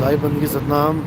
साहिब बंदगी सतनाम।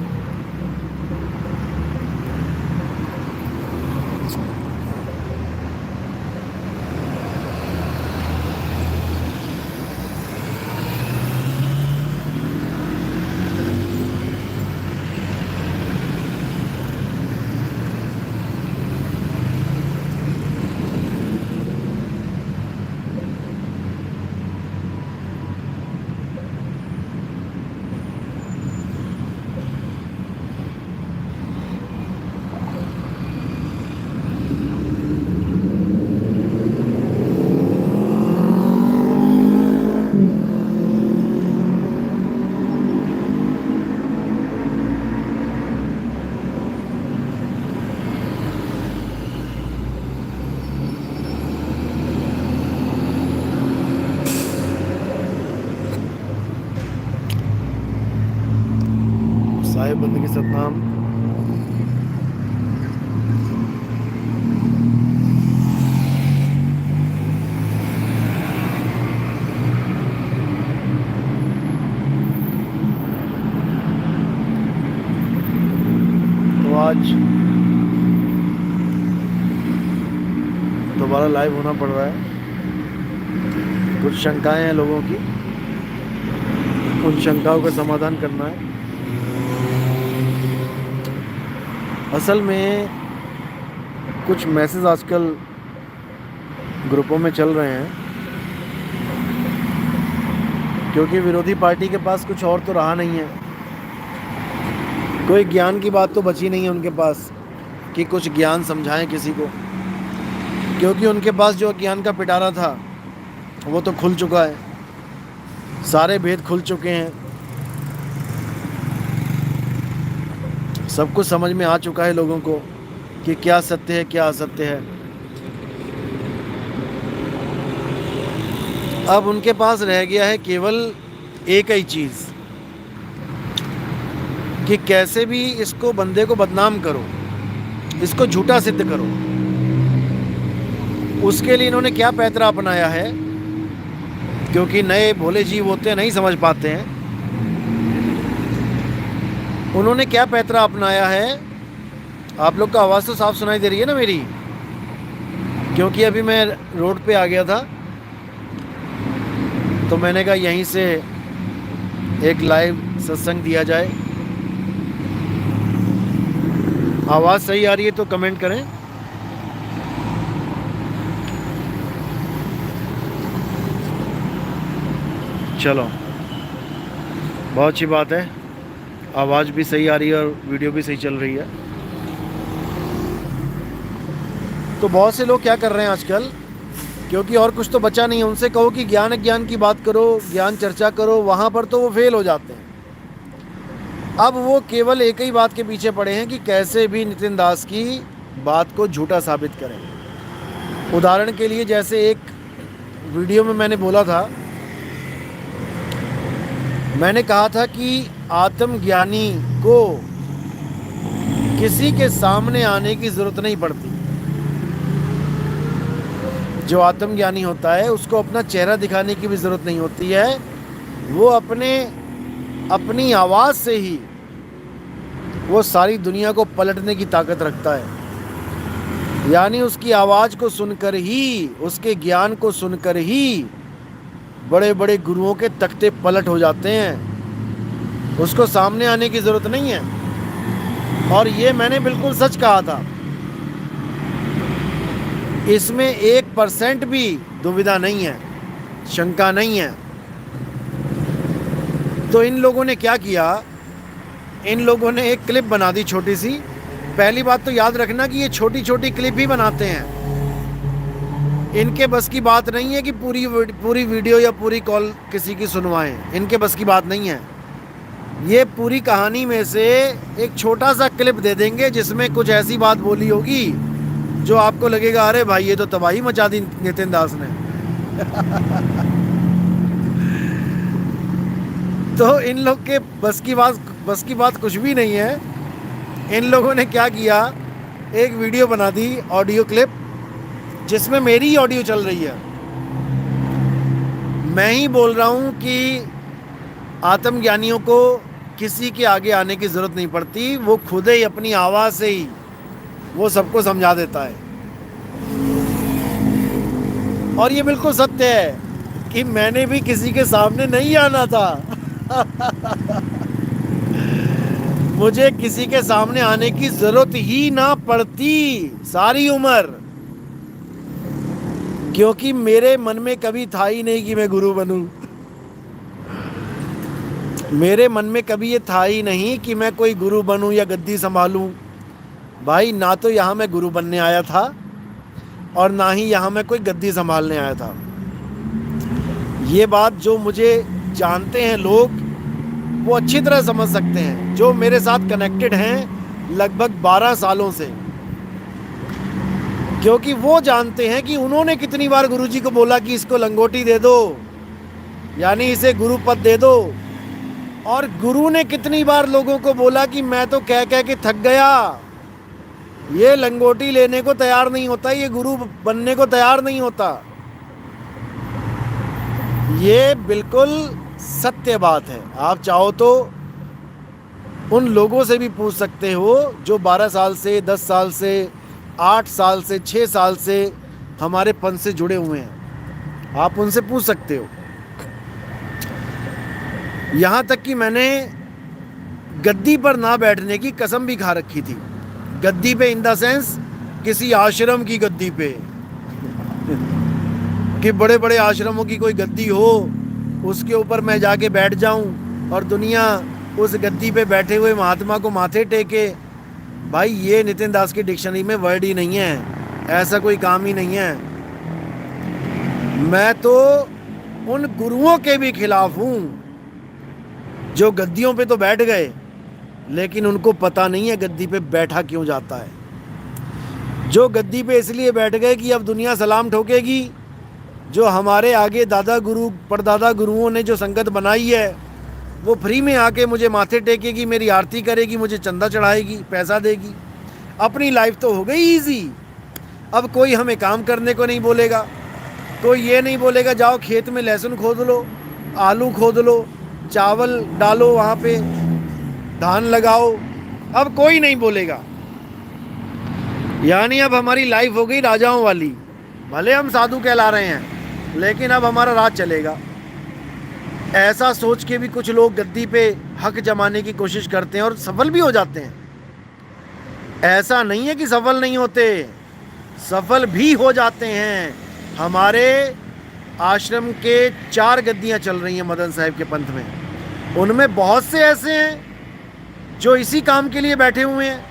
साहिब बंदगी सतनाम। तो आज दोबारा लाइव होना पड़ रहा है। कुछ शंकाएं हैं लोगों की, उन शंकाओं का समाधान करना है। असल में कुछ मैसेज आजकल ग्रुपों में चल रहे हैं, क्योंकि विरोधी पार्टी के पास कुछ और तो रहा नहीं है। कोई ज्ञान की बात तो बची नहीं है उनके पास कि कुछ ज्ञान समझाएं किसी को, क्योंकि उनके पास जो ज्ञान का पिटारा था वो तो खुल चुका है। सारे भेद खुल चुके हैं, सब कुछ समझ में आ चुका है लोगों को कि क्या सत्य है क्या असत्य है। अब उनके पास रह गया है केवल एक ही चीज़ कि कैसे भी इसको बंदे को बदनाम करो, इसको झूठा सिद्ध करो। उसके लिए इन्होंने क्या पैतरा अपनाया है, क्योंकि नए भोले जीव होते हैं, नहीं समझ पाते हैं। उन्होंने क्या पैतरा अपनाया है। आप लोग का आवाज़ तो साफ सुनाई दे रही है ना मेरी, क्योंकि अभी मैं रोड पे आ गया था, तो मैंने कहा यहीं से एक लाइव सत्संग दिया जाए। आवाज़ सही आ रही है तो कमेंट करें। चलो, बहुत अच्छी बात है, आवाज़ भी सही आ रही है और वीडियो भी सही चल रही है। तो बहुत से लोग क्या कर रहे हैं आजकल, क्योंकि और कुछ तो बचा नहीं है, उनसे कहो कि ज्ञान ज्ञान की बात करो, ज्ञान चर्चा करो, वहाँ पर तो वो फेल हो जाते हैं। अब वो केवल एक ही बात के पीछे पड़े हैं कि कैसे भी नितिन दास की बात को झूठा साबित करें। उदाहरण के लिए, जैसे एक वीडियो में मैंने बोला था, मैंने कहा था कि आत्मज्ञानी को किसी के सामने आने की ज़रूरत नहीं पड़ती। जो आत्मज्ञानी होता है उसको अपना चेहरा दिखाने की भी ज़रूरत नहीं होती है। वो अपनी आवाज़ से ही वो सारी दुनिया को पलटने की ताकत रखता है। यानी उसकी आवाज़ को सुनकर ही, उसके ज्ञान को सुनकर ही बड़े बड़े गुरुओं के तख्ते पलट हो जाते हैं। उसको सामने आने की ज़रूरत नहीं है। और ये मैंने बिल्कुल सच कहा था, इसमें 1% भी दुविधा नहीं है, शंका नहीं है। तो इन लोगों ने क्या किया, इन लोगों ने एक क्लिप बना दी छोटी सी। पहली बात तो याद रखना कि ये छोटी छोटी क्लिप ही बनाते हैं। इनके बस की बात नहीं है कि पूरी वीडियो या पूरी कॉल किसी की सुनवाएं, इनके बस की बात नहीं है। ये पूरी कहानी में से एक छोटा सा क्लिप दे देंगे जिसमें कुछ ऐसी बात बोली होगी जो आपको लगेगा अरे भाई ये तो तबाही मचा दी नितिन दास ने। तो इन लोग के बस की बात कुछ भी नहीं है। इन लोगों ने क्या किया, एक वीडियो बना दी, ऑडियो क्लिप, जिसमें मेरी ही ऑडियो चल रही है। मैं ही बोल रहा हूँ कि आत्मज्ञानियों को किसी के आगे आने की ज़रूरत नहीं पड़ती, वो खुद ही अपनी आवाज़ से ही वो सबको समझा देता है। और ये बिल्कुल सत्य है कि मैंने भी किसी के सामने नहीं आना था। मुझे किसी के सामने आने की ज़रूरत ही ना पड़ती सारी उम्र, क्योंकि मेरे मन में कभी था ही नहीं कि मैं गुरु बनूं। मेरे मन में कभी ये था ही नहीं कि मैं कोई गुरु बनूं या गद्दी संभालूं। भाई, ना तो यहाँ मैं गुरु बनने आया था और ना ही यहाँ मैं कोई गद्दी संभालने आया था। ये बात जो मुझे जानते हैं लोग, वो अच्छी तरह समझ सकते हैं, जो मेरे साथ कनेक्टेड हैं लगभग 12 सालों से, क्योंकि वो जानते हैं कि उन्होंने कितनी बार गुरुजी को बोला कि इसको लंगोटी दे दो, यानी इसे गुरु पद दे दो, और गुरु ने कितनी बार लोगों को बोला कि मैं तो कह कह के थक गया, ये लंगोटी लेने को तैयार नहीं होता, ये गुरु बनने को तैयार नहीं होता। ये बिल्कुल सत्य बात है। आप चाहो तो उन लोगों से भी पूछ सकते हो जो 12 साल से, 10 साल से, 8 साल से, 6 साल से हमारे पंथ से जुड़े हुए हैं। आप उनसे पूछ सकते हो। यहाँ तक कि मैंने गद्दी पर ना बैठने की कसम भी खा रखी थी। गद्दी पे इन द सेंस किसी आश्रम की गद्दी पे, कि बड़े बड़े आश्रमों की कोई गद्दी हो, उसके ऊपर मैं जाके बैठ जाऊं और दुनिया उस गद्दी पे बैठे हुए महात्मा को माथे टेके। भाई, ये नितिन दास की डिक्शनरी में वर्ड ही नहीं है, ऐसा कोई काम ही नहीं है। मैं तो उन गुरुओं के भी खिलाफ हूं जो गद्दियों पे तो बैठ गए, लेकिन उनको पता नहीं है गद्दी पे बैठा क्यों जाता है। जो गद्दी पे इसलिए बैठ गए कि अब दुनिया सलाम ठोकेगी, जो हमारे आगे दादा गुरु परदादा गुरुओं ने जो संगत बनाई है, वो फ्री में आके मुझे माथे टेकेगी, मेरी आरती करेगी, मुझे चंदा चढ़ाएगी, पैसा देगी। अपनी लाइफ तो हो गई ईजी। अब कोई हमें काम करने को नहीं बोलेगा, कोई ये नहीं बोलेगा जाओ खेत में लहसुन खोद लो, आलू खोद लो, चावल डालो, वहाँ पे धान लगाओ। अब कोई नहीं बोलेगा। यानी अब हमारी लाइफ हो गई राजाओं वाली। भले हम साधु कहला रहे हैं, लेकिन अब हमारा राज चलेगा। ऐसा सोच के भी कुछ लोग गद्दी पे हक जमाने की कोशिश करते हैं और सफल भी हो जाते हैं। ऐसा नहीं है कि सफल नहीं होते, सफल भी हो जाते हैं। हमारे आश्रम के 4 गद्दियाँ चल रही हैं मदन साहिब के पंथ में। उनमें बहुत से ऐसे हैं जो इसी काम के लिए बैठे हुए हैं,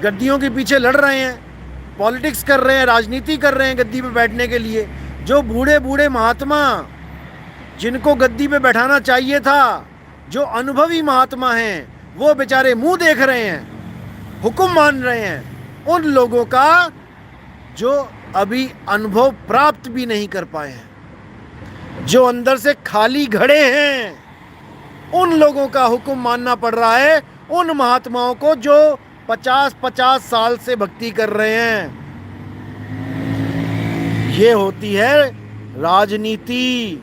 गद्दियों के पीछे लड़ रहे हैं, पॉलिटिक्स कर रहे हैं, राजनीति कर रहे हैं गद्दी पे बैठने के लिए। जो बूढ़े बूढ़े महात्मा जिनको गद्दी पे बैठाना चाहिए था, जो अनुभवी महात्मा हैं, वो बेचारे मुंह देख रहे हैं, हुक्म मान रहे हैं उन लोगों का जो अभी अनुभव प्राप्त भी नहीं कर पाए हैं, जो अंदर से खाली घड़े हैं। उन लोगों का हुक्म मानना पड़ रहा है, उन महात्माओं को जो 50-50 साल से भक्ति कर रहे हैं। ये होती है राजनीति,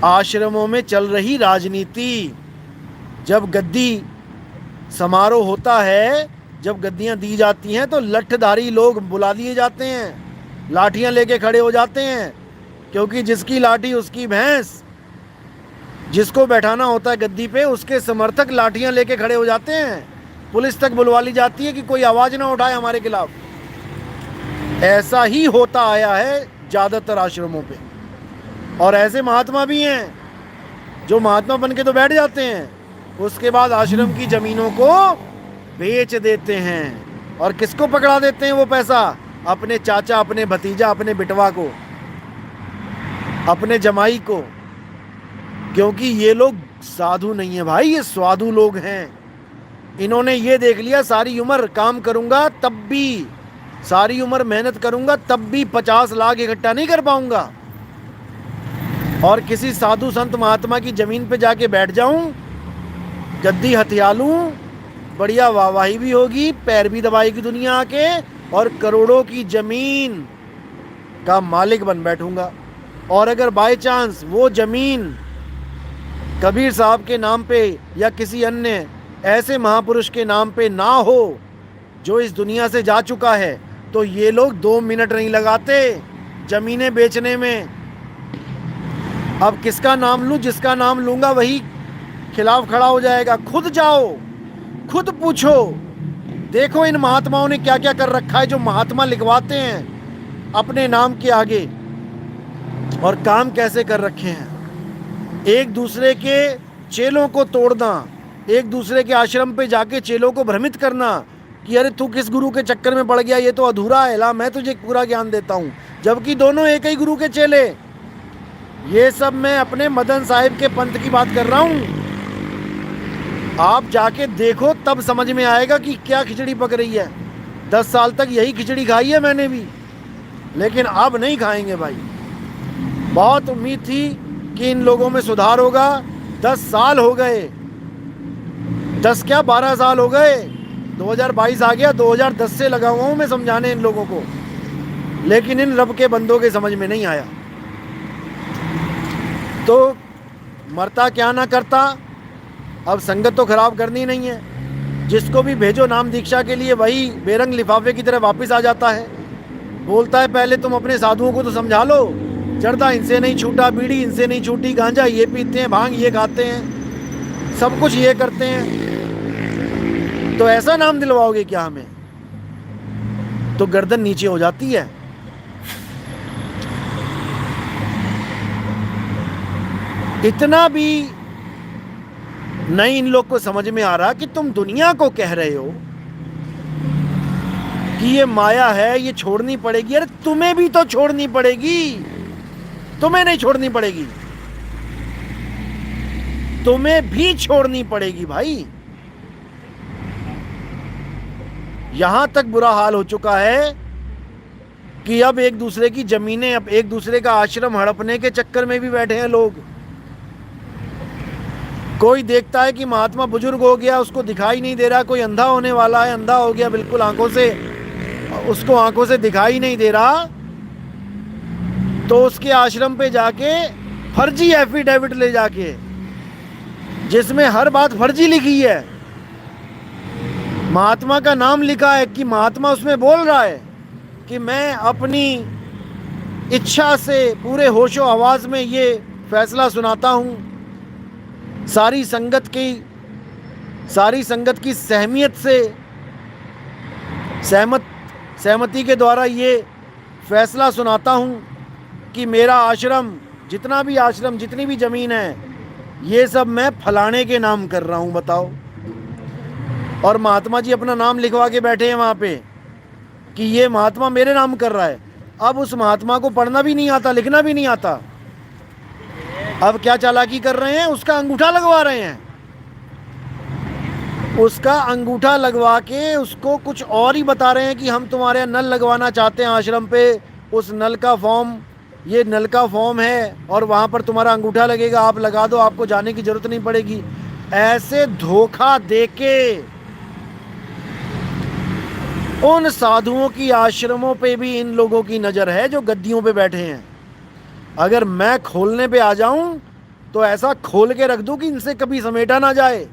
आश्रमों में चल रही राजनीति। जब गद्दी समारोह होता है, जब गद्दियां दी जाती हैं, तो लठधारी लोग बुला दिए जाते हैं, लाठियां लेके खड़े हो जाते हैं, क्योंकि जिसकी लाठी उसकी भैंस। जिसको बैठाना होता है गद्दी पे, उसके समर्थक लाठियां लेके खड़े हो जाते हैं। पुलिस तक बुलवा ली जाती है कि कोई आवाज़ ना उठाए हमारे खिलाफ। ऐसा ही होता आया है ज़्यादातर आश्रमों पे। और ऐसे महात्मा भी हैं जो महात्मा बन के तो बैठ जाते हैं, उसके बाद आश्रम की ज़मीनों को बेच देते हैं। और किसको पकड़ा देते हैं वो पैसा? अपने चाचा, अपने भतीजा, अपने बिटवा को, अपने जमाई को। क्योंकि ये लोग साधु नहीं है भाई, ये स्वाधु लोग हैं। इन्होंने ये देख लिया सारी उम्र काम करूंगा तब भी, सारी उम्र मेहनत करूंगा तब भी 50 लाख इकट्ठा नहीं कर पाऊंगा, और किसी साधु संत महात्मा की जमीन पे जाके बैठ जाऊं, गद्दी हथिया लूं, बढ़िया वाहवाही भी होगी, पैर भी दबाएगी दुनिया आके, और करोड़ों की जमीन का मालिक बन बैठूंगा। और अगर बाय चांस वो जमीन कबीर साहब के नाम पे या किसी अन्य ऐसे महापुरुष के नाम पे ना हो जो इस दुनिया से जा चुका है, तो ये लोग 2 मिनट नहीं लगाते जमीनें बेचने में। अब किसका नाम लूं? जिसका नाम लूंगा वही खिलाफ खड़ा हो जाएगा। खुद जाओ, खुद पूछो, देखो इन महात्माओं ने क्या क्या कर रखा है, जो महात्मा लिखवाते हैं अपने नाम के आगे, और काम कैसे कर रखे हैं। एक दूसरे के चेलों को तोड़ना, एक दूसरे के आश्रम पे जाके चेलों को भ्रमित करना कि अरे तू किस गुरु के चक्कर में पड़ गया, ये तो अधूरा है, ला मैं तुझे पूरा ज्ञान देता हूँ, जबकि दोनों एक ही गुरु के चेले। ये सब मैं अपने मदन साहिब के पंथ की बात कर रहा हूँ। आप जाके देखो तब समझ में आएगा कि क्या खिचड़ी पक रही है। 10 साल तक यही खिचड़ी खाई है मैंने भी, लेकिन अब नहीं खाएंगे भाई। बहुत उम्मीद थी कि इन लोगों में सुधार होगा। 10 साल हो गए, 10 क्या 12 साल हो गए। 2022 आ गया, 2010 से लगा हुआ हूँ मैं समझाने इन लोगों को, लेकिन इन रब के बंदों के समझ में नहीं आया। तो मरता क्या ना करता, अब संगत तो खराब करनी नहीं है। जिसको भी भेजो नाम दीक्षा के लिए, वही बेरंग लिफाफे की तरह वापस आ जाता है। बोलता है पहले तुम अपने साधुओं को तो समझा लो, जर्दा इनसे नहीं छूटा, बीड़ी इनसे नहीं छूटी, गांजा ये पीते हैं, भांग ये खाते हैं, सब कुछ ये करते हैं, तो ऐसा नाम दिलवाओगे क्या हमें? तो गर्दन नीचे हो जाती है। इतना भी नहीं इन लोग को समझ में आ रहा कि तुम दुनिया को कह रहे हो कि ये माया है, ये छोड़नी पड़ेगी। अरे तुम्हें भी तो छोड़नी पड़ेगी, तुम्हें नहीं छोड़नी पड़ेगी, तुम्हें भी छोड़नी पड़ेगी भाई। यहां तक बुरा हाल हो चुका है कि अब एक दूसरे की जमीनें, अब एक दूसरे का आश्रम हड़पने के चक्कर में भी बैठे हैं लोग। कोई देखता है कि महात्मा बुजुर्ग हो गया, उसको दिखाई नहीं दे रहा, कोई अंधा होने वाला है, अंधा हो गया बिल्कुल आंखों से, उसको आंखों से दिखाई नहीं दे रहा, तो उसके आश्रम पे जाके फर्जी एफिडेविट ले जाके, जिसमें हर बात फर्जी लिखी है, महात्मा का नाम लिखा है कि महात्मा उसमें बोल रहा है कि मैं अपनी इच्छा से पूरे होशो हवास में ये फैसला सुनाता हूँ, सारी संगत की सहमियत से, सहमति के द्वारा ये फैसला सुनाता हूँ कि मेरा आश्रम, जितना भी आश्रम, जितनी भी ज़मीन है, ये सब मैं फलाने के नाम कर रहा हूँ। बताओ। और महात्मा जी अपना नाम लिखवा के बैठे हैं वहाँ पे कि ये महात्मा मेरे नाम कर रहा है। अब उस महात्मा को पढ़ना भी नहीं आता, लिखना भी नहीं आता। अब क्या चालाकी कर रहे हैं? उसका अंगूठा लगवा रहे हैं। उसका अंगूठा लगवा के उसको कुछ और ही बता रहे हैं कि हम तुम्हारे नल लगवाना चाहते हैं आश्रम पे, उस नल का फॉर्म, ये नल का फॉर्म है और वहाँ पर तुम्हारा अंगूठा लगेगा, आप लगा दो, आपको जाने की ज़रूरत नहीं पड़ेगी। ऐसे धोखा देके उन साधुओं की आश्रमों पे भी इन लोगों की नज़र है जो गद्दियों पे बैठे हैं। अगर मैं खोलने पे आ जाऊं तो ऐसा खोल के रख दूं कि इनसे कभी समेटा ना जाए।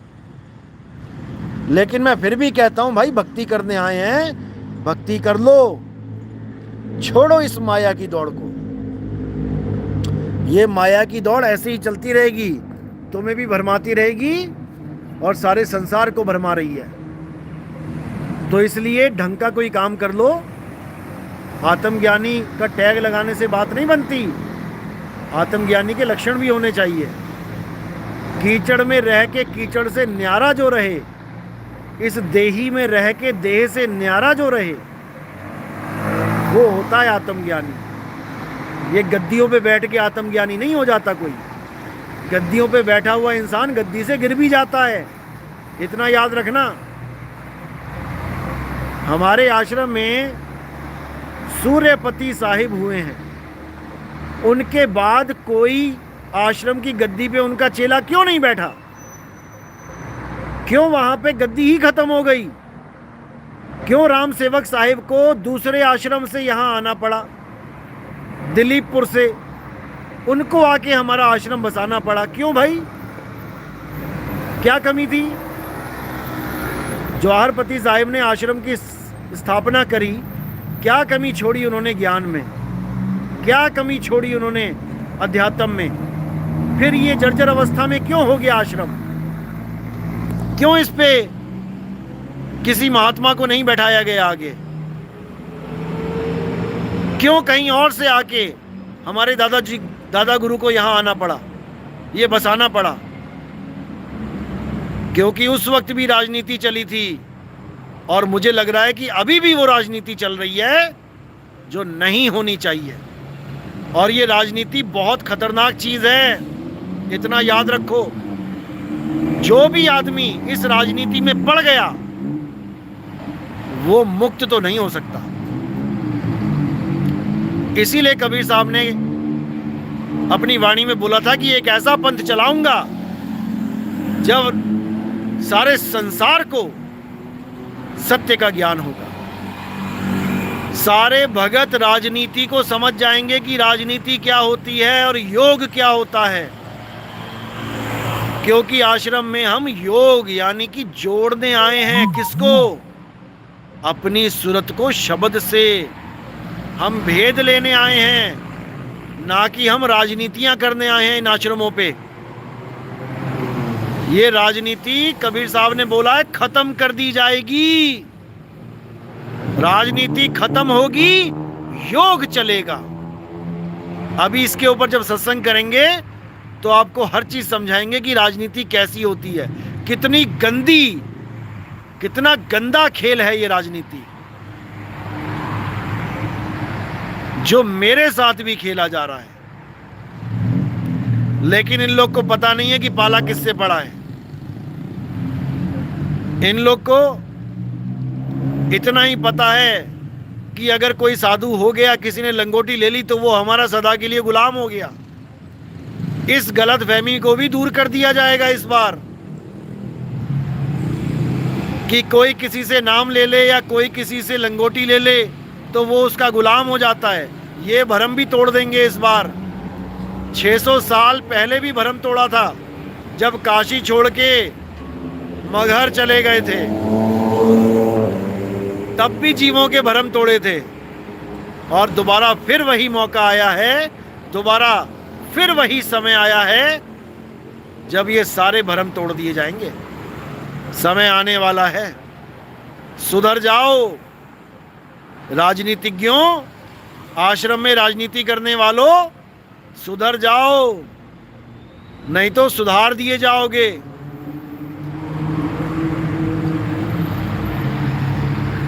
लेकिन मैं फिर भी कहता हूं भाई, भक्ति करने आए हैं, भक्ति कर लो, छोड़ो इस माया की दौड़ को। ये माया की दौड़ ऐसे ही चलती रहेगी, तुम्हें भी भरमाती रहेगी और सारे संसार को भरमा रही है। तो इसलिए ढंग का कोई काम कर लो। आत्मज्ञानी का टैग लगाने से बात नहीं बनती, आत्मज्ञानी के लक्षण भी होने चाहिए। कीचड़ में रह के कीचड़ से न्यारा जो रहे, इस देही में रह के देह से न्यारा जो रहे, वो होता है आत्मज्ञानी। ये गद्दियों पे बैठ के आत्मज्ञानी नहीं हो जाता कोई। गद्दियों पे बैठा हुआ इंसान गद्दी से गिर भी जाता है, इतना याद रखना। हमारे आश्रम में सूर्यपति साहिब हुए हैं, उनके बाद कोई आश्रम की गद्दी पे उनका चेला क्यों नहीं बैठा? क्यों वहां पे गद्दी ही खत्म हो गई? क्यों राम सेवक साहिब को दूसरे आश्रम से यहां आना पड़ा, दिलीपपुर से? उनको आके हमारा आश्रम बसाना पड़ा, क्यों भाई? क्या कमी थी? जवाहरपति साहिब ने आश्रम की स्थापना करी, क्या कमी छोड़ी उन्होंने ज्ञान में, क्या कमी छोड़ी उन्होंने अध्यात्म में? फिर ये जर्जर अवस्था में क्यों हो गया आश्रम? क्यों इस पे किसी महात्मा को नहीं बैठाया गया आगे? क्यों कहीं और से आके हमारे दादा गुरु को यहां आना पड़ा, ये बसाना पड़ा? क्योंकि उस वक्त भी राजनीति चली थी और मुझे लग रहा है कि अभी भी वो राजनीति चल रही है जो नहीं होनी चाहिए। और ये राजनीति बहुत खतरनाक चीज है, इतना याद रखो। जो भी आदमी इस राजनीति में पड़ गया वो मुक्त तो नहीं हो सकता। इसीलिए कबीर साहब ने अपनी वाणी में बोला था कि एक ऐसा पंथ चलाऊंगा जब सारे संसार को सत्य का ज्ञान होगा। सारे भगत राजनीति को समझ जाएंगे कि राजनीति क्या होती है और योग क्या होता है। क्योंकि आश्रम में हम योग यानी कि जोड़ने आए हैं। किसको? अपनी सूरत को शब्द से। हम भेद लेने आए हैं, ना कि हम राजनीतियां करने आए हैं इन आश्रमों पे। ये राजनीति कबीर साहब ने बोला है खत्म कर दी जाएगी। राजनीति खत्म होगी, योग चलेगा। अभी इसके ऊपर जब सत्संग करेंगे तो आपको हर चीज समझाएंगे कि राजनीति कैसी होती है, कितनी गंदी, कितना गंदा खेल है ये राजनीति, जो मेरे साथ भी खेला जा रहा है। लेकिन इन लोग को पता नहीं है कि पाला किससे पड़ा है। इन लोग को इतना ही पता है कि अगर कोई साधु हो गया, किसी ने लंगोटी ले ली, तो वो हमारा सदा के लिए गुलाम हो गया। इस गलत फहमी को भी दूर कर दिया जाएगा इस बार कि कोई किसी से नाम ले ले या कोई किसी से लंगोटी ले ले तो वो उसका गुलाम हो जाता है। ये भरम भी तोड़ देंगे इस बार। 600 साल पहले भी भरम तोड़ा था, जब काशी छोड़ के मगहर चले गए थे, तब भी जीवों के भरम तोड़े थे। और दोबारा फिर वही मौका आया है, दोबारा फिर वही समय आया है जब ये सारे भरम तोड़ दिए जाएंगे। समय आने वाला है, सुधर जाओ राजनीतिज्ञों, आश्रम में राजनीति करने वालों, सुधर जाओ, नहीं तो सुधार दिए जाओगे।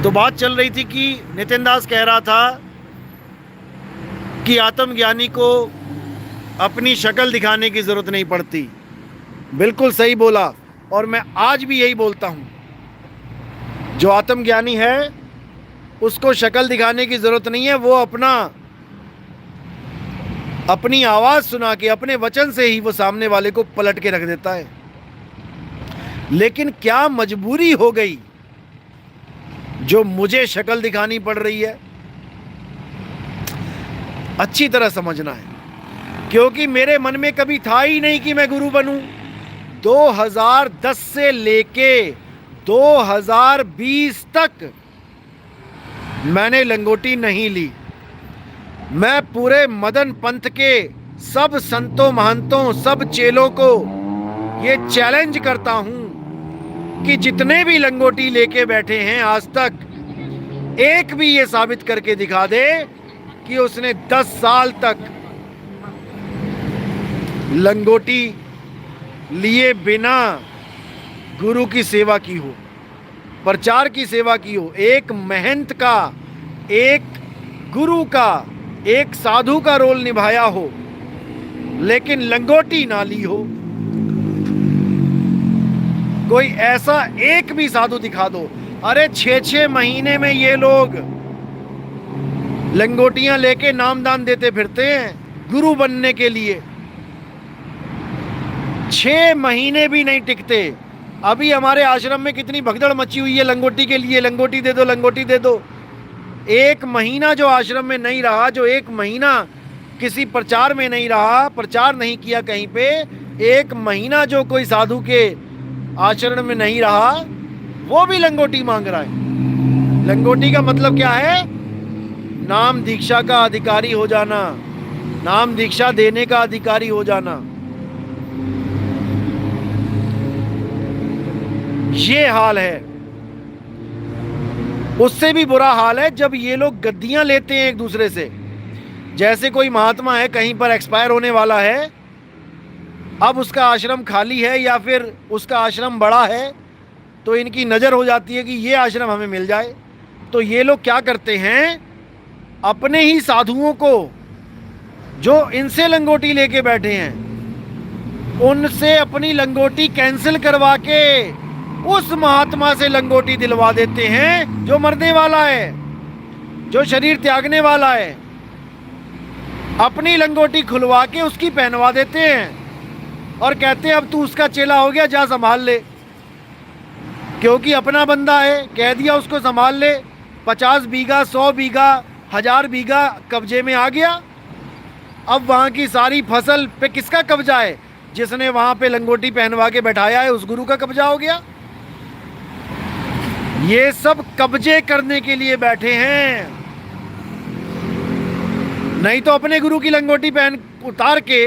तो बात चल रही थी कि नितिन दास कह रहा था कि आत्मज्ञानी को अपनी शक्ल दिखाने की जरूरत नहीं पड़ती। बिल्कुल सही बोला, और मैं आज भी यही बोलता हूं। जो आत्मज्ञानी है उसको शक्ल दिखाने की जरूरत नहीं है। वो अपनी आवाज सुना के, अपने वचन से ही वो सामने वाले को पलट के रख देता है। लेकिन क्या मजबूरी हो गई जो मुझे शक्ल दिखानी पड़ रही है? अच्छी तरह समझना है, क्योंकि मेरे मन में कभी था ही नहीं कि मैं गुरु बनूं। 2010 से लेके 2020 तक मैंने लंगोटी नहीं ली। मैं पूरे मदन पंथ के सब संतों, महंतों, सब चेलों को ये चैलेंज करता हूं कि जितने भी लंगोटी लेके बैठे हैं आज तक, एक भी ये साबित करके दिखा दे कि उसने 10 साल तक लंगोटी लिए बिना गुरु की सेवा की हो, प्रचार की सेवा की हो, एक महंत का, एक गुरु का, एक साधु का रोल निभाया हो, लेकिन लंगोटी ना ली हो। कोई ऐसा एक भी साधु दिखा दो। अरे 6-6 महीने में ये लोग लंगोटियां लेके नामदान देते फिरते हैं गुरु बनने के लिए। 6 महीने भी नहीं टिकते। अभी हमारे आश्रम में कितनी भगदड़ मची हुई है लंगोटी के लिए, लंगोटी दे दो, लंगोटी दे दो। 1 महीना जो आश्रम में नहीं रहा, जो 1 महीना किसी प्रचार में नहीं रहा, प्रचार नहीं किया कहीं पे, 1 महीना जो कोई साधु के आचरण में नहीं रहा, वो भी लंगोटी मांग रहा है। लंगोटी का मतलब क्या है? नाम दीक्षा का अधिकारी हो जाना, नाम दीक्षा देने का अधिकारी हो जाना। ये हाल है। उससे भी बुरा हाल है जब ये लोग गद्दियां लेते हैं एक दूसरे से। जैसे कोई महात्मा है, कहीं पर एक्सपायर होने वाला है, अब उसका आश्रम खाली है या फिर उसका आश्रम बड़ा है, तो इनकी नज़र हो जाती है कि ये आश्रम हमें मिल जाए। तो ये लोग क्या करते हैं, अपने ही साधुओं को जो इनसे लंगोटी लेके बैठे हैं, उनसे अपनी लंगोटी कैंसिल करवा के उस महात्मा से लंगोटी दिलवा देते हैं जो मरने वाला है, जो शरीर त्यागने वाला है। अपनी लंगोटी खुलवा के उसकी पहनवा देते हैं और कहते हैं अब तू उसका चेला हो गया, जा संभाल ले। क्योंकि अपना बंदा है, कह दिया उसको संभाल ले। 50 बीघा, 100 बीघा, 1000 बीघा कब्जे में आ गया। अब वहाँ की सारी फसल पे किसका कब्जा है? जिसने वहाँ पे लंगोटी पहनवा के बैठाया है, उस गुरु का कब्जा हो गया। ये सब कब्जे करने के लिए बैठे हैं। नहीं तो अपने गुरु की लंगोटी पहन उतार के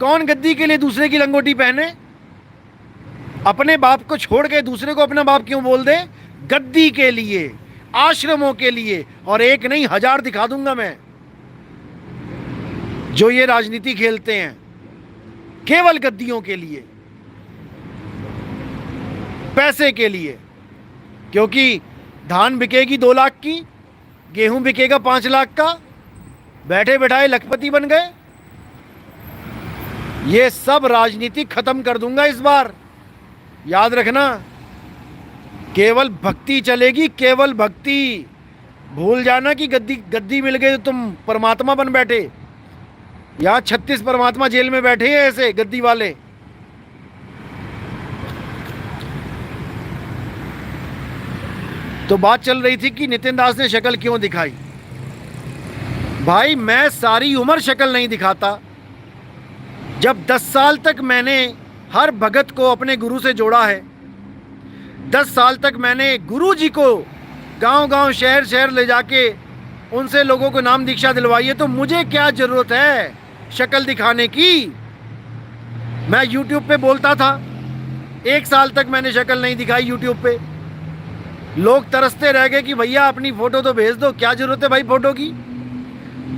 कौन गद्दी के लिए दूसरे की लंगोटी पहने? अपने बाप को छोड़ के दूसरे को अपना बाप क्यों बोल दे? गद्दी के लिए, आश्रमों के लिए। और एक नहीं 1000 दिखा दूंगा मैं जो ये राजनीति खेलते हैं केवल गद्दियों के लिए, पैसे के लिए। क्योंकि धान बिकेगी 2 लाख की, गेहूं बिकेगा 5 लाख का, बैठे बैठाए लखपति बन गए। ये सब राजनीति खत्म कर दूंगा इस बार, याद रखना। केवल भक्ति चलेगी, केवल भक्ति। भूल जाना कि गद्दी मिल गई तो तुम परमात्मा बन बैठे। यहाँ 36 परमात्मा जेल में बैठे हैं ऐसे गद्दी वाले। तो बात चल रही थी कि नितिन दास ने शक्ल क्यों दिखाई। भाई मैं सारी उम्र शक्ल नहीं दिखाता। जब 10 साल तक मैंने हर भगत को अपने गुरु से जोड़ा है, 10 साल तक मैंने गुरु जी को गांव-गांव, शहर-शहर ले जाके उनसे लोगों को नाम दीक्षा दिलवाई है, तो मुझे क्या ज़रूरत है शक्ल दिखाने की? मैं यूट्यूब पे बोलता था, 1 साल तक मैंने शक्ल नहीं दिखाई यूट्यूब पे। लोग तरसते रह गए कि भैया अपनी फ़ोटो तो भेज दो। क्या ज़रूरत है भाई फ़ोटो की?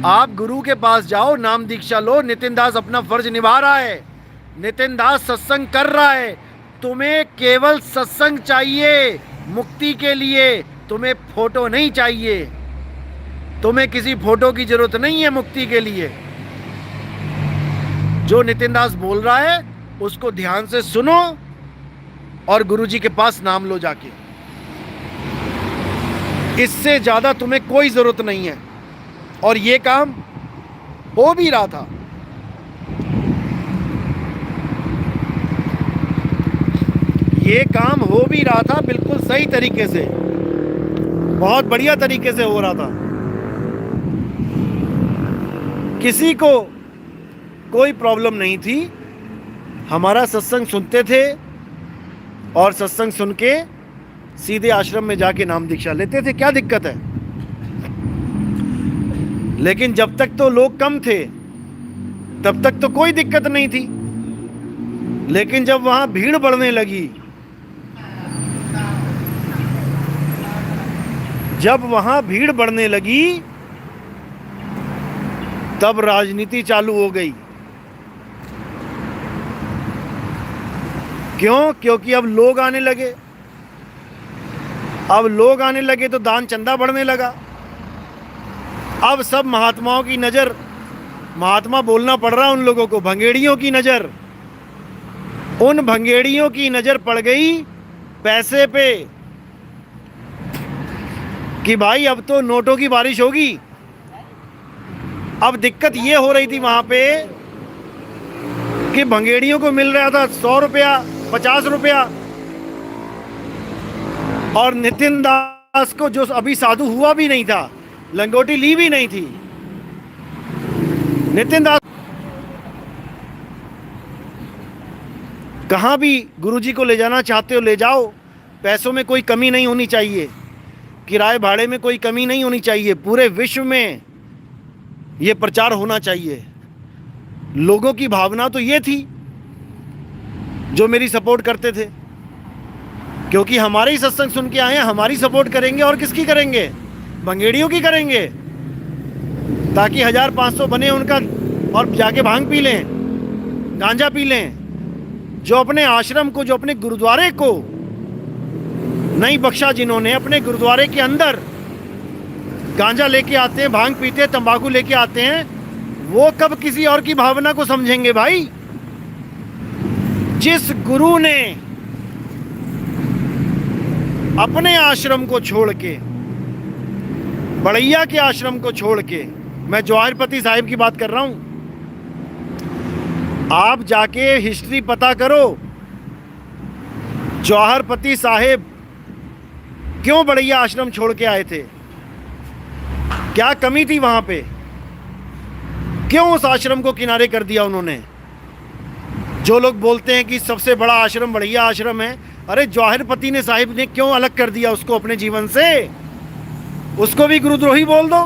आप गुरु के पास जाओ, नाम दीक्षा लो। नितिन दास अपना फ़र्ज निभा रहा है, नितिन दास सत्संग कर रहा है। तुम्हें केवल सत्संग चाहिए मुक्ति के लिए, तुम्हें फ़ोटो नहीं चाहिए। तुम्हें किसी फ़ोटो की ज़रूरत नहीं है मुक्ति के लिए। जो नितिन दास बोल रहा है उसको ध्यान से सुनो और गुरु जी के पास नाम लो जाके। इससे ज़्यादा तुम्हें कोई ज़रूरत नहीं है। और ये काम हो भी रहा था। ये काम हो भी रहा था बिल्कुल सही तरीके से, बहुत बढ़िया तरीके से हो रहा था। किसी को कोई प्रॉब्लम नहीं थी। हमारा सत्संग सुनते थे और सत्संग सुन के सीधे आश्रम में जाके नाम दीक्षा लेते थे। क्या दिक्कत है? लेकिन जब तक तो लोग कम थे तब तक तो कोई दिक्कत नहीं थी। लेकिन जब वहां भीड़ बढ़ने लगी, जब वहां भीड़ बढ़ने लगी तब राजनीति चालू हो गई। क्यों? क्योंकि अब लोग आने लगे। अब लोग आने लगे तो दान चंदा बढ़ने लगा। अब सब महात्माओं की नज़र, महात्मा बोलना पड़ रहा उन लोगों को, भंगेड़ियों की नज़र, उन भंगेड़ियों की नज़र पड़ गई पैसे पे कि भाई अब तो नोटों की बारिश होगी। अब दिक्कत ये हो रही थी वहाँ पे कि भंगेड़ियों को मिल रहा था 100 रुपया, 50 रुपया, और नितिन दास को जो अभी साधु हुआ भी नहीं था, लंगोटी ली भी नहीं थी, नितिन दास कहाँ भी गुरुजी को ले जाना चाहते हो ले जाओ, पैसों में कोई कमी नहीं होनी चाहिए, किराए भाड़े में कोई कमी नहीं होनी चाहिए, पूरे विश्व में ये प्रचार होना चाहिए। लोगों की भावना तो ये थी जो मेरी सपोर्ट करते थे, क्योंकि हमारे ही सत्संग सुन के आए हैं, हमारी सपोर्ट करेंगे और किसकी करेंगे? भंगेड़ियों की करेंगे, ताकि 1500 बने उनका और जाके भांग पी लें, गांजा पी लें। जो अपने आश्रम को, जो अपने गुरुद्वारे को नहीं बख्शा, जिन्होंने अपने गुरुद्वारे के अंदर गांजा लेके आते हैं, भांग पीते हैं, तंबाकू लेके आते हैं, वो कब किसी और की भावना को समझेंगे भाई? जिस गुरु ने अपने आश्रम को छोड़ के, बड़ैया के आश्रम को छोड़ के, मैं जवाहरपति साहिब की बात कर रहा हूं, आप जाके हिस्ट्री पता करो, जवाहरपति साहिब क्यों बड़ैया आश्रम छोड़ के आए थे, क्या कमी थी वहां पे, क्यों उस आश्रम को किनारे कर दिया उन्होंने? जो लोग बोलते हैं कि सबसे बड़ा आश्रम बड़ैया आश्रम है, अरे जवाहरपति ने साहिब ने क्यों अलग कर दिया उसको अपने जीवन से? उसको भी गुरुद्रोही बोल दो,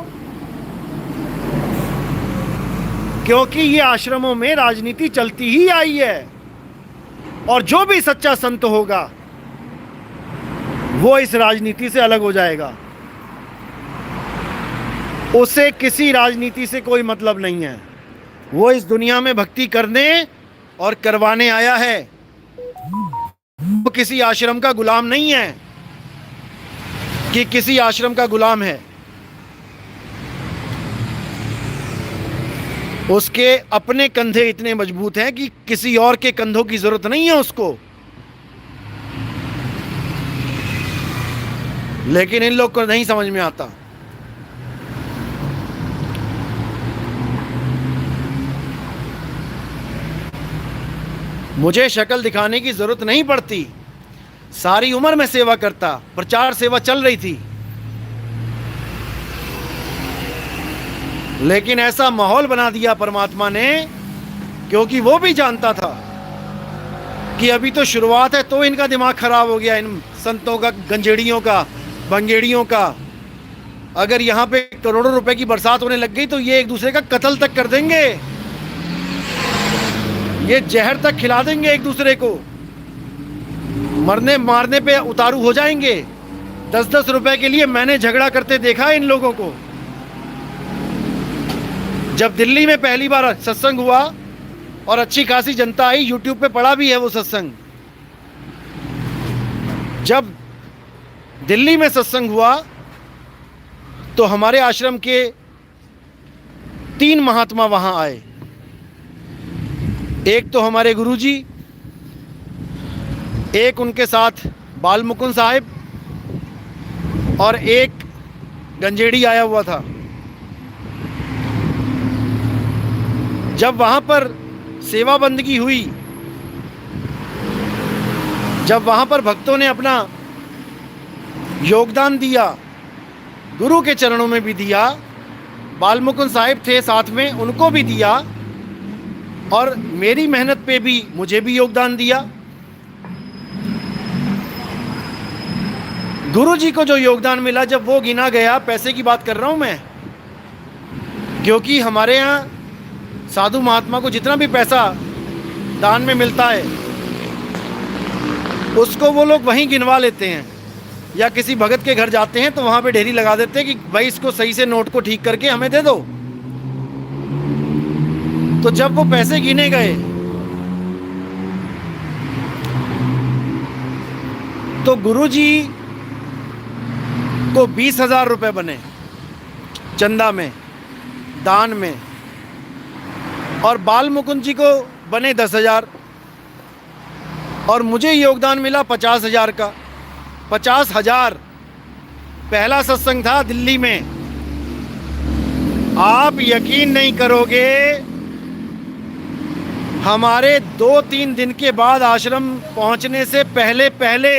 क्योंकि ये आश्रमों में राजनीति चलती ही आई है, और जो भी सच्चा संत होगा वो इस राजनीति से अलग हो जाएगा। उसे किसी राजनीति से कोई मतलब नहीं है, वो इस दुनिया में भक्ति करने और करवाने आया है, वो किसी आश्रम का गुलाम नहीं है कि किसी आश्रम का गुलाम है। उसके अपने कंधे इतने मजबूत हैं कि किसी और के कंधों की जरूरत नहीं है उसको। लेकिन इन लोग को नहीं समझ में आता। मुझे शक्ल दिखाने की जरूरत नहीं पड़ती, सारी उम्र मैं सेवा करता, प्रचार सेवा चल रही थी, लेकिन ऐसा माहौल बना दिया परमात्मा ने, क्योंकि वो भी जानता था कि अभी तो शुरुआत है, तो इनका दिमाग खराब हो गया, इन संतों का, गंजेड़ियों का, भंगेड़ियों का। अगर यहाँ पे करोड़ों रुपए की बरसात होने लग गई तो ये एक दूसरे का कत्ल तक कर देंगे, ये जहर तक खिला देंगे एक दूसरे को, मरने मारने पे उतारू हो जाएंगे। 10-10 रुपए के लिए मैंने झगड़ा करते देखा इन लोगों को। जब दिल्ली में पहली बार सत्संग हुआ और अच्छी खासी जनता आई, यूट्यूब पे पड़ा भी है वो सत्संग, जब दिल्ली में सत्संग हुआ तो हमारे आश्रम के 3 महात्मा वहां आए। एक तो हमारे गुरुजी, एक उनके साथ बाल मुकुंद साहिब, और एक गंजेड़ी आया हुआ था। जब वहां पर सेवा बंदगी हुई, जब वहां पर भक्तों ने अपना योगदान दिया, गुरु के चरणों में भी दिया, बाल मुकुंद साहिब थे साथ में, उनको भी दिया, और मेरी मेहनत पे भी मुझे भी योगदान दिया। गुरु जी को जो योगदान मिला, जब वो गिना गया, पैसे की बात कर रहा हूं मैं, क्योंकि हमारे यहाँ साधु महात्मा को जितना भी पैसा दान में मिलता है उसको वो लोग वहीं गिनवा लेते हैं, या किसी भगत के घर जाते हैं तो वहां पे ढेरी लगा देते हैं कि भाई इसको सही से नोट को ठीक करके हमें दे दो। तो जब वो पैसे गिने गए तो गुरुजी को 20,000 रुपए बने चंदा में, दान में, और बाल मुकुंद जी को बने 10,000, और मुझे योगदान मिला 50,000 का। 50,000 पहला सत्संग था दिल्ली में। आप यकीन नहीं करोगे, हमारे 2-3 दिन के बाद आश्रम पहुंचने से पहले पहले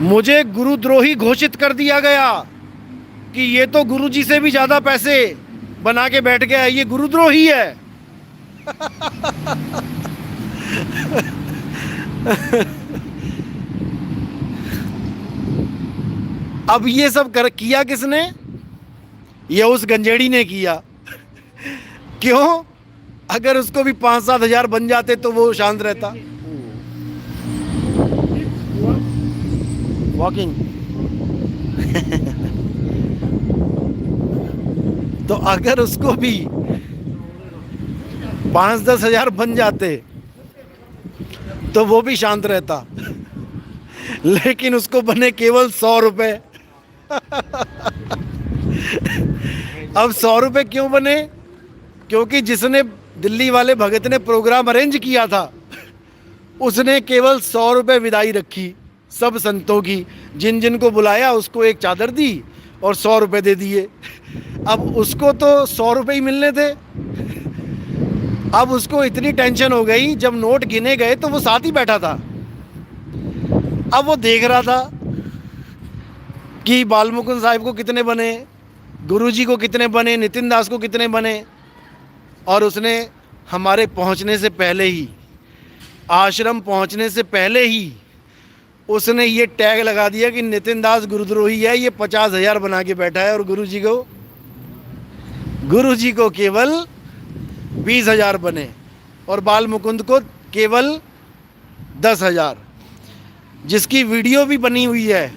मुझे गुरुद्रोही घोषित कर दिया गया कि ये तो गुरुजी से भी ज्यादा पैसे बना के बैठ गया है, ये गुरुद्रोही है। अब ये सब किया किसने? ये उस गंजेड़ी ने किया। क्यों? अगर उसको भी 5-7 हजार बन जाते तो वो शांत रहता। वॉकिंग। तो अगर उसको भी 5-10 हजार बन जाते तो वो भी शांत रहता। लेकिन उसको बने केवल 100 रुपए। अब 100 रुपए क्यों बने? क्योंकि जिसने दिल्ली वाले भगत ने प्रोग्राम अरेंज किया था, उसने केवल 100 रुपए विदाई रखी सब संतों की। जिन जिन को बुलाया उसको एक चादर दी और 100 रुपए दे दिए। अब उसको तो 100 रुपए ही मिलने थे। अब उसको इतनी टेंशन हो गई, जब नोट गिने गए तो वो साथ ही बैठा था। अब वो देख रहा था कि बालमुकुंद साहिब को कितने बने, गुरुजी को कितने बने, नितिन दास को कितने बने। और उसने हमारे पहुंचने से पहले ही, आश्रम पहुंचने से पहले ही उसने ये टैग लगा दिया कि नितिन दास गुरुद्रोही है, ये 50 हजार बना के बैठा है और गुरुजी को केवल 20 हजार बने और बालमुकुंद को केवल 10 हजार। जिसकी वीडियो भी बनी हुई है।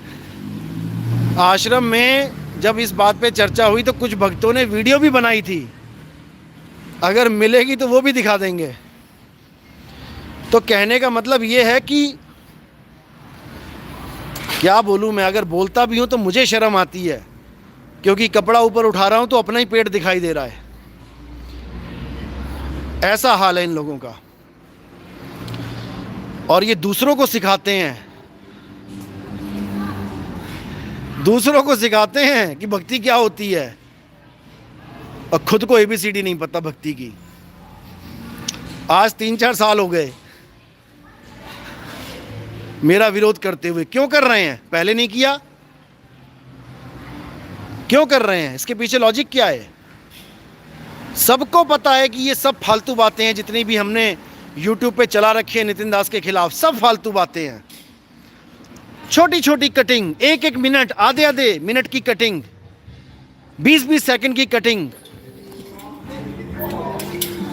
आश्रम में जब इस बात पे चर्चा हुई तो कुछ भक्तों ने वीडियो भी बनाई थी, अगर मिलेगी तो वो भी दिखा देंगे। तो कहने का मतलब ये है कि क्या बोलूँ मैं, अगर बोलता भी हूँ तो मुझे शर्म आती है, क्योंकि कपड़ा ऊपर उठा रहा हूँ तो अपना ही पेट दिखाई दे रहा है। ऐसा हाल है इन लोगों का। और ये दूसरों को सिखाते हैं, दूसरों को सिखाते हैं कि भक्ति क्या होती है, और खुद को ABCD नहीं पता भक्ति की। आज 3-4 साल हो गए मेरा विरोध करते हुए। क्यों कर रहे हैं? पहले नहीं किया, क्यों कर रहे हैं? इसके पीछे लॉजिक क्या है? सबको पता है कि ये सब फालतू बातें हैं। जितनी भी हमने YouTube पे चला रखी है नितिन दास के खिलाफ, सब फालतू बातें हैं। छोटी छोटी कटिंग, 1-1 मिनट, आधे मिनट की कटिंग, 20-20 सेकंड की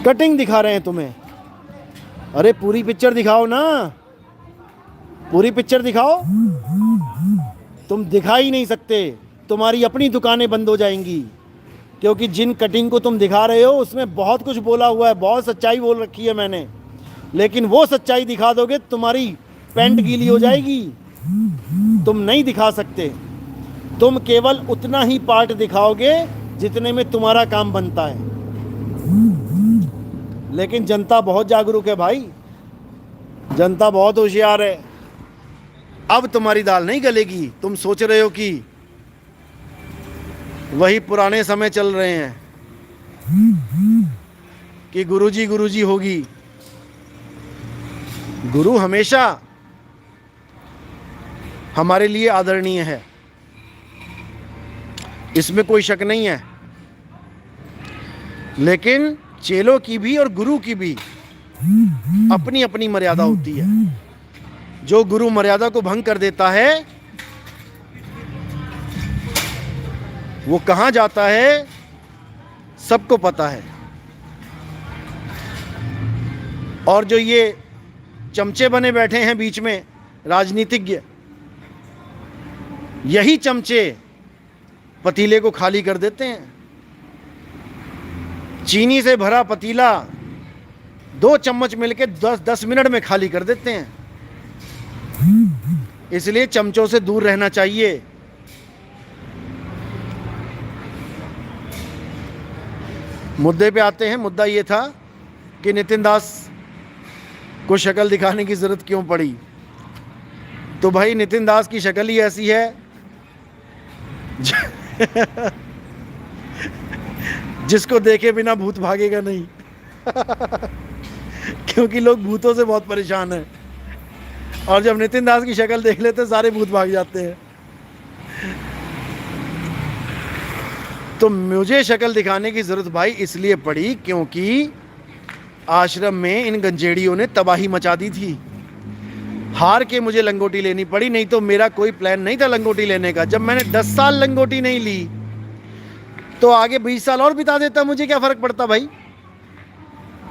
कटिंग दिखा रहे हैं तुम्हें। अरे पूरी पिक्चर दिखाओ ना, पूरी पिक्चर दिखाओ। तुम दिखा ही नहीं सकते, तुम्हारी अपनी दुकानें बंद हो जाएंगी, क्योंकि जिन कटिंग को तुम दिखा रहे हो उसमें बहुत कुछ बोला हुआ है, बहुत सच्चाई बोल रखी है मैंने। लेकिन वो सच्चाई दिखा दोगे तुम्हारी पैंट गीली हो जाएगी। तुम नहीं दिखा सकते। तुम केवल उतना ही पार्ट दिखाओगे जितने में तुम्हारा काम बनता है। लेकिन जनता बहुत जागरूक है भाई, जनता बहुत होशियार है। अब तुम्हारी दाल नहीं गलेगी। तुम सोच रहे हो कि वही पुराने समय चल रहे हैं कि गुरुजी होगी। गुरु हमेशा हमारे लिए आदरणीय है, इसमें कोई शक नहीं है। लेकिन चेलों की भी और गुरु की भी अपनी अपनी मर्यादा होती है। जो गुरु मर्यादा को भंग कर देता है वो कहाँ जाता है सबको पता है। और जो ये चमचे बने बैठे हैं बीच में राजनीतिज्ञ, यही चमचे पतीले को खाली कर देते हैं। चीनी से भरा पतीला 2 चम्मच मिलके 10 मिनट में खाली कर देते हैं। इसलिए चमचों से दूर रहना चाहिए। मुद्दे पे आते हैं। मुद्दा ये था कि नितिन दास को शक्ल दिखाने की जरूरत क्यों पड़ी। तो भाई नितिन दास की शक्ल ही ऐसी है जिसको देखे बिना भूत भागेगा नहीं। क्योंकि लोग भूतों से बहुत परेशान हैं, और जब नितिन दास की शक्ल देख लेते सारे भूत भाग जाते हैं। तो मुझे शक्ल दिखाने की जरूरत भाई इसलिए पड़ी क्योंकि आश्रम में इन गंजेड़ियों ने तबाही मचा दी थी। हार के मुझे लंगोटी लेनी पड़ी, नहीं तो मेरा कोई प्लान नहीं था लंगोटी लेने का। जब मैंने 10 साल लंगोटी नहीं ली तो आगे 20 साल और बिता देता, मुझे क्या फर्क पड़ता भाई।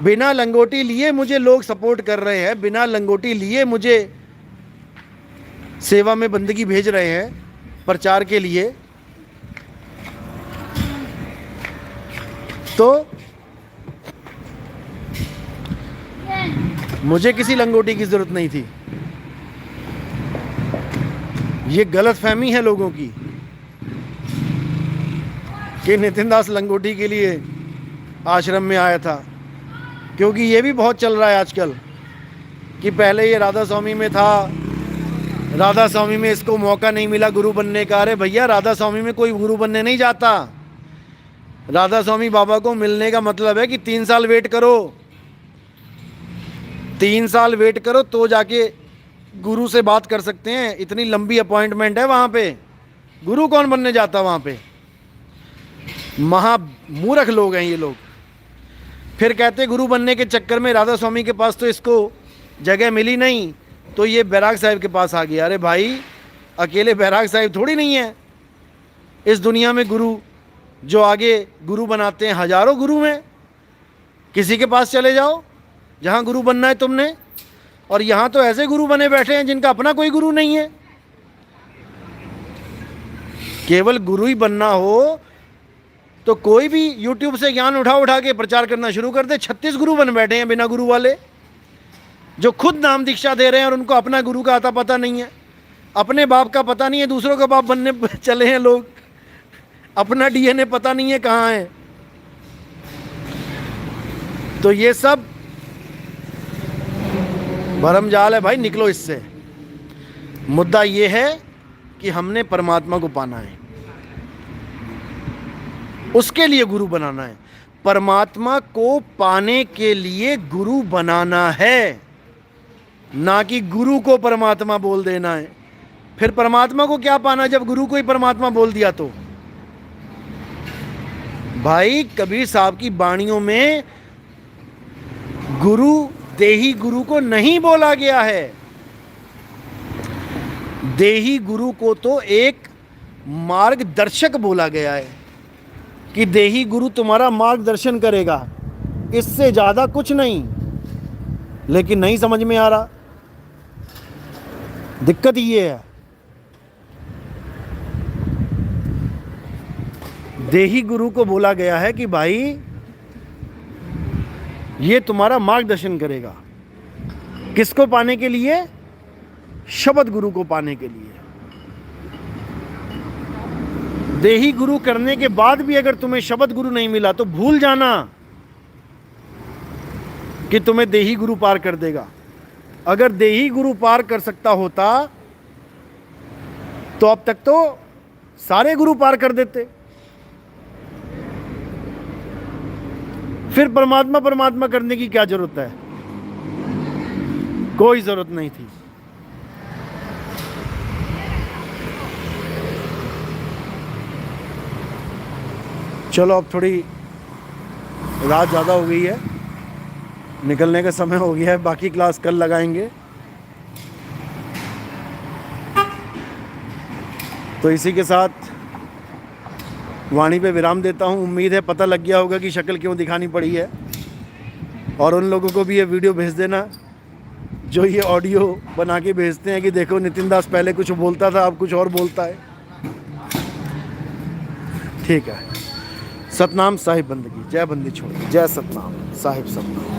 बिना लंगोटी लिए मुझे लोग सपोर्ट कर रहे हैं, बिना लंगोटी लिए मुझे सेवा में बंदगी भेज रहे हैं प्रचार के लिए। तो मुझे किसी लंगोटी की जरूरत नहीं थी। ये गलत फहमी है लोगों की कि नितिन दास लंगोटी के लिए आश्रम में आया था, क्योंकि ये भी बहुत चल रहा है आजकल कि पहले ये राधा स्वामी में था, राधा स्वामी में इसको मौका नहीं मिला गुरु बनने का। अरे भैया, राधा स्वामी में कोई गुरु बनने नहीं जाता। राधा स्वामी बाबा को मिलने का मतलब है कि 3 साल वेट करो, 3 साल वेट करो तो जाके गुरु से बात कर सकते हैं। इतनी लंबी अपॉइंटमेंट है वहाँ पे, गुरु कौन बनने जाता वहाँ पे। महामूर्ख लोग हैं ये लोग। फिर कहते गुरु बनने के चक्कर में राधा स्वामी के पास तो इसको जगह मिली नहीं तो ये बैराग साहिब के पास आ गया। अरे भाई, अकेले बैराग साहिब थोड़ी नहीं है इस दुनिया में गुरु जो आगे गुरु बनाते हैं। हजारों गुरु हैं, किसी के पास चले जाओ जहाँ गुरु बनना है तुमने। और यहाँ तो ऐसे गुरु बने बैठे हैं जिनका अपना कोई गुरु नहीं है। केवल गुरु ही बनना हो तो कोई भी यूट्यूब से ज्ञान उठा के प्रचार करना शुरू कर दे। 36 गुरु बन बैठे हैं बिना गुरु वाले, जो खुद नाम दीक्षा दे रहे हैं और उनको अपना गुरु का आता पता नहीं है, अपने बाप का पता नहीं है, दूसरों का बाप बनने चले हैं लोग। अपना डीएनए पता नहीं है कहाँ है। तो ये सब भरमजाल है भाई, निकलो इससे। मुद्दा ये है कि हमने परमात्मा को पाना है, उसके लिए गुरु बनाना है। परमात्मा को पाने के लिए गुरु बनाना है, ना कि गुरु को परमात्मा बोल देना है। फिर परमात्मा को क्या पाना जब गुरु को ही परमात्मा बोल दिया तो। भाई, कबीर साहब की वाणियों में गुरु, देही गुरु को नहीं बोला गया है। देही गुरु को तो एक मार्गदर्शक बोला गया है कि देही गुरु तुम्हारा मार्गदर्शन करेगा, इससे ज्यादा कुछ नहीं। लेकिन नहीं समझ में आ रहा, दिक्कत ये है। देही गुरु को बोला गया है कि भाई ये तुम्हारा मार्गदर्शन करेगा, किसको पाने के लिए? शब्द गुरु को पाने के लिए। देही गुरु करने के बाद भी अगर तुम्हें शब्द गुरु नहीं मिला तो भूल जाना कि तुम्हें देही गुरु पार कर देगा। अगर देही गुरु पार कर सकता होता तो अब तक तो सारे गुरु पार कर देते। फिर परमात्मा परमात्मा करने की क्या जरूरत है? कोई जरूरत नहीं थी। चलो, अब थोड़ी रात ज़्यादा हो गई है, निकलने का समय हो गया है। बाकी क्लास कल लगाएंगे। तो इसी के साथ वाणी पे विराम देता हूँ। उम्मीद है पता लग गया होगा कि शक्ल क्यों दिखानी पड़ी है। और उन लोगों को भी ये वीडियो भेज देना जो ये ऑडियो बना के भेजते हैं कि देखो नितिन दास पहले कुछ बोलता था, अब कुछ और बोलता है। ठीक है। सतनाम साहिब बंदगी। जय बंदी छोड़, जय सतनाम साहिब सतनाम।